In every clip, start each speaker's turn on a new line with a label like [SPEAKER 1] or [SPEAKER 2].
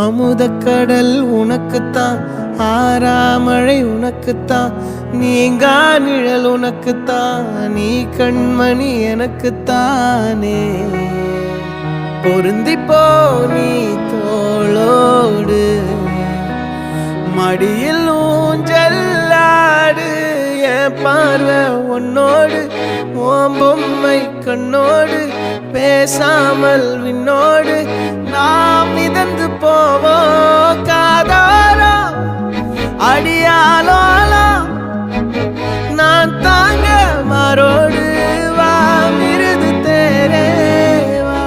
[SPEAKER 1] அமுதக்கடல் உனக்குத்தான், ஆறாமழை உனக்குத்தான், நீங்கா நிழல் உனக்குத்தான், நீ கண்மணி எனக்குத்தானே. பொருந்திப்போ நீ தோளோடு, மடியில் ஊஞ்சல்லாடு, என் பார்வை உன்னோடு, ஓம் பொம்மை கண்ணோடு, பேசாமல் விண்ணோடு நாம் மிதந்து போவோம் காதாரோ அடியாலோலோ. நான் தாங்க மாரோடு வா மிருது தேரே வா.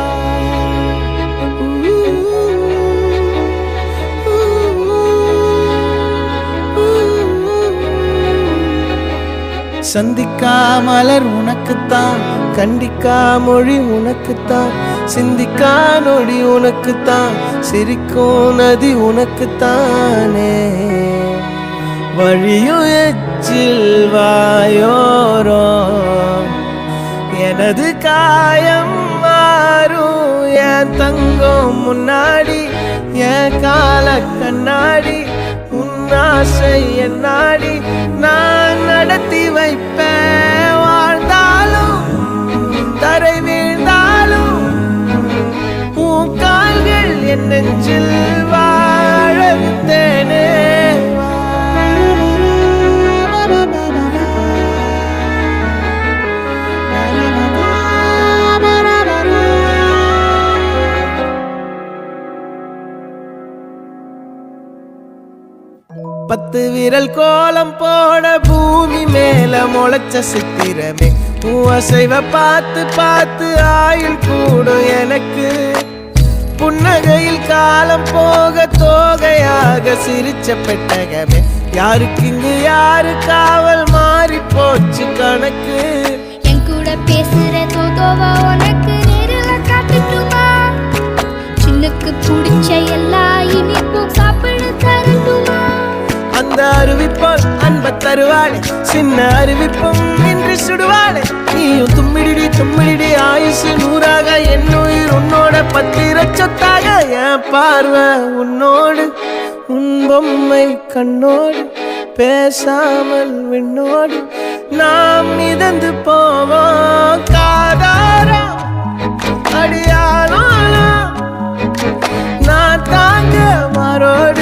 [SPEAKER 1] சந்திக்கா மலர் உனக்குத்தான், கண்டிக்கா மொழி உனக்குத்தான், சிந்திக்கா நொடி உனக்குத்தான், சிரிக்கும் நதி உனக்குத்தானே. வழியும் எச்சில் வாயோரோ எனது காயம் மாறும், என் தங்கம் முன்னாடி என் கால கண்ணாடி, ஆசை என்னாடி நான் நடத்தி வைப்பேன். வாழ்ந்தாலும் தரை வீழ்ந்தாலும் உன் கால்கள் என் நெஞ்சில் வாழ விட்டேனே. பத்து விரல் கோலம் போட பூமி மேல முளைச்ச சித்திரமே, அசைவ பார்த்து பார்த்து ஆயுள் கூடும் எனக்கு. புன்னகையில் காலம் போக தோகையாக சிரிச்ச பெட்டகமே, யாருக்கு இங்கு யாரு காவல் மாறி போச்சு கணக்கு.
[SPEAKER 2] என் கூட பேசுற தோதோவா உனக்கு நேரில் காட்டுட்டுமா, சின்னுக்கு பிடிச்ச எல்லா இனிப்பும் சாப்பிட தரட்டுமா.
[SPEAKER 1] அந்த அறிவிப்பால் அன்ப தருவாளே, சின்ன அறிவிப்பும் இன்று சுடுவாளே. நீயும் தும்மிடி தும்மிடி ஆயுசு நூறாக, என் உயிர் உன்னோட பத்திர சொத்தாக. என் பார்வை உன்னோடு, உன் பொம்மை கண்ணோடு, பேசாமல் விண்ணோடு நாம் மிதந்து போவோம் காதாரா அடியாளோ. நான் தாங்க மாரோடு